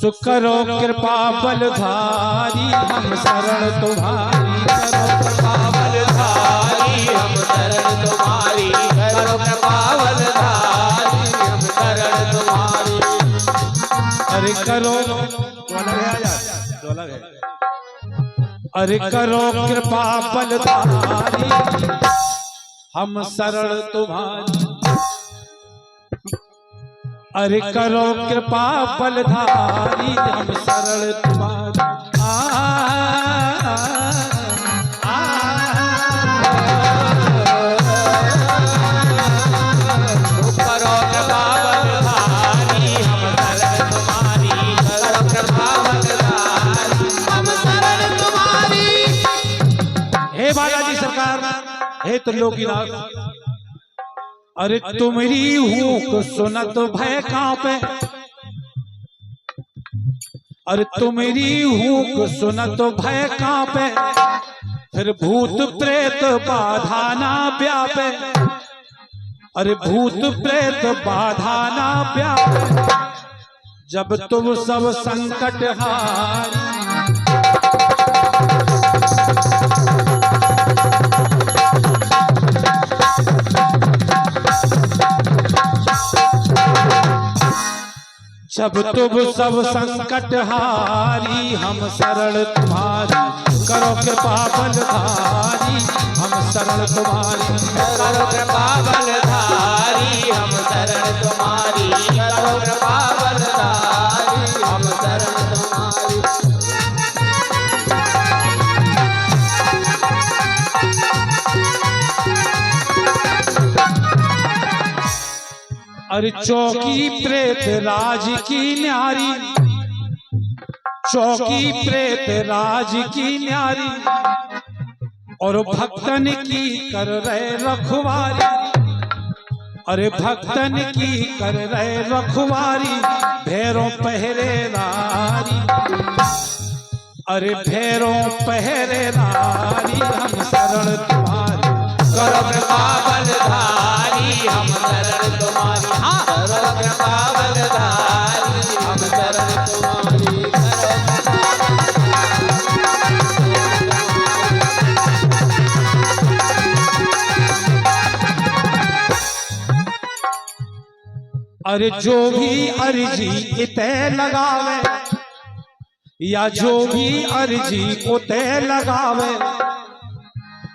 करो कृपा बलधारी हम शरण तुम्हारी, करो कृपा बलधारी हम शरण तुम्हारी, करो कृपा बलधारी हम शरण तुम्हारी। अरे करो, अरे करो कृपा बलधारी हम शरण तुम्हारी, अरे करो कृपा बलधारी हम शरण तुम्हारी। करो कृपा बलधारी हम शरण तुम्हारी, करो कृपा बलधारी हम शरण तुम्हारी। हे बालाजी सरकार, हे त्रिलोकीनाथ, अरे तुम्हारी हूँ सुनत भय कांपे, अरे तुम्हारी हूँ सुनत भय कांपे, फिर भूत प्रेत बाधा ना व्यापे, अरे भूत प्रेत बाधा ना व्यापे, जब तुम सब संकट हारी। जब तुम सब संकट हारी हम शरण तुम्हारी, करो कृपा बलधारी हम शरण तुम्हारी, करो कृपा बलधारी हम शरण तुम्हारी, करो कृपा बलधारी हम शरण तुम्हारी। अरे चौकी प्रेत राज की न्यारी, चौकी प्रेत राज की न्यारी, और भक्तन की कर रहे रखवारी, अरे भक्तन की कर रहे रखवारी, भैरों पहरेदारी, अरे भैरों पहरेदारी हम शरण तुम्हारी, करो कृपा बलधारी हम शरण तुम्हारी, करो कृपा बलधारी हम शरण तुम्हारी। अरे जो भी अर्जी इते लगावे, या जो भी अर्जी उते लगावे,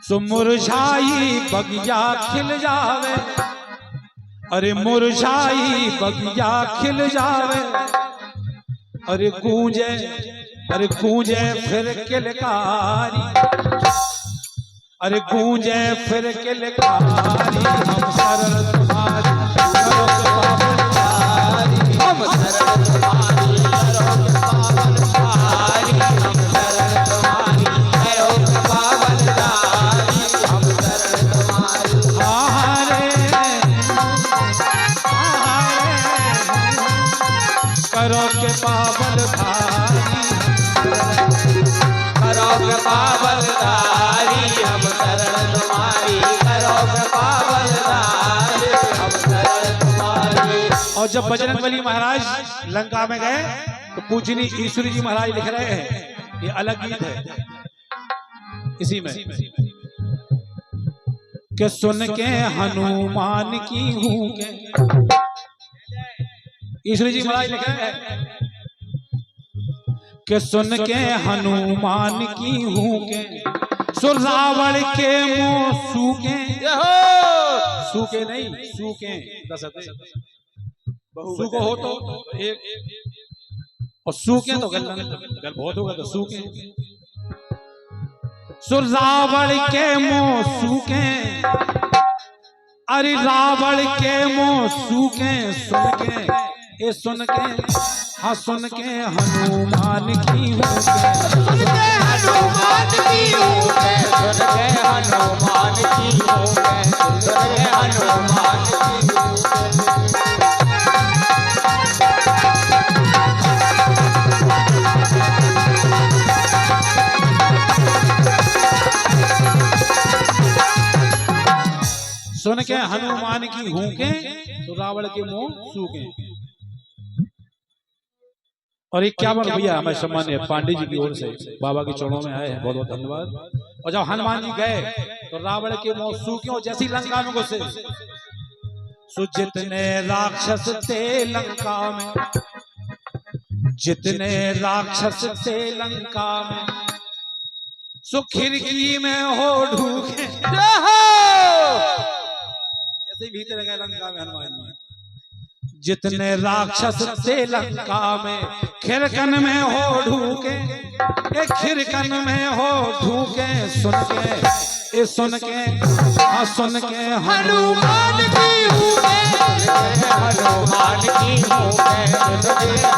सो मुरझाई बगिया खिल जावे, अरे मुरझाई बगिया खिल जावे, अरे गूंजे फिर किलकारी, अरे गूंजे फिर किलकारी हम शरण तुम्हारी, करो कृपा बलधारी हम शरण तुम्हारी, करो कृपा बलधारी हम शरण तुम्हारी, करो कृपा बलधारी हम शरण तुम्हारी। करो कृपा बलधारी, करो कृपा बलधारी हम शरण तुम्हारी, करो कृपा बलधारी हम शरण तुम्हारी। और जब बजरंगबली महाराज लंका में गए तो पूजनी ईश्वरी जी महाराज लिख रहे हैं, ये अलग गीत है इसी में, कि सुन के हनुमान की हूँ के, ईश्वरी जी महाराज लिख रहे हैं कि सुन के हनुमान की हूँ के, सो रावण के मुंह सूखे, सूखे नहीं सूखे, सूखो हो तो एक, और सूखे तो गल बहुत होगा तो सूखे, सो रावण के मुंह सूखे, अरे रावण के मुंह सूखे, सुन के ये सुन के, हाँ सुन के हनुमान की हूँ के, सुन के हनुमान की हूँ के, सुन के हनुमान की हूँ के, सुन के हनुमान की हूँ सुन के हनुमान की हूँ के, तो रावण के मुंह सूखे। और एक क्या भैया हमें सम्मान्य पांडे जी की ओर से बाबा के चरणों में आए हैं, बहुत बहुत धन्यवाद। और जब हनुमान जी गए तो रावण के मुंह सूखियों जैसी लंका में घुसे, सो जितने राक्षस थे लंका में, जितने राक्षस थे लंका में, सो खिड़की में हो ढूके, जैसे भीतर गए लंका में हनुमान जी। जितने राक्षस थे लंका में, खिड़कन में हो ढूके, एक खिड़कन में हो ढूके, सुन के ये सुन के सुन के हनुमान की हूँ हनुमान की हूँ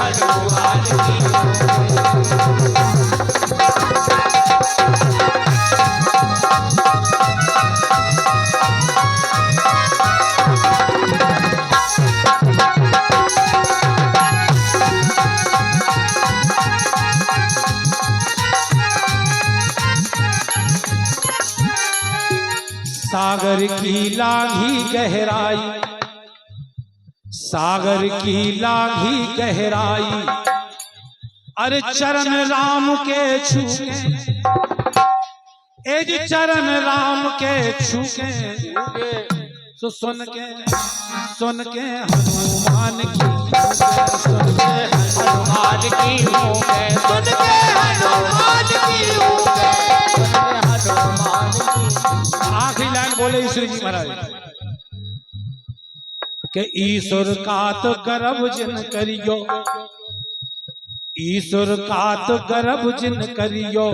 हनुमान की सागर की लांघी गहराई, सागर की लांघी गहराई, अरे चरण राम के छूके, ए जी चरण राम के छूके, तो सुन के हनुमान की, सुन के हनुमान की हूँ सुन के हनुमान की हूँ हनुमान की। आखिरी लाइन बोले ईश्वर जी महाराज के ईश्वर का तो गर्भ जिन करियो, ईश्वर का तो गर्भ जिन करियो,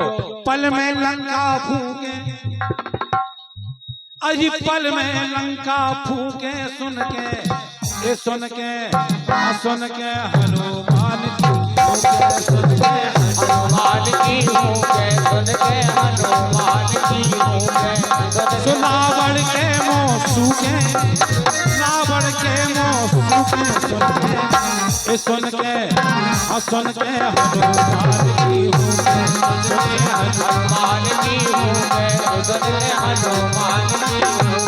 पल में लंका फूके, अजी पल में लंका फूके, सुन के ये सुन के हनुमान की, सुन के हनुमान की हूँ सुन के हनुमान की हूँ रावण के मुंह सूखे, रावण के मुंह सूखे, सुन के हनुमान की हूँ, हनुमान की हूँ हनुमान की हूँ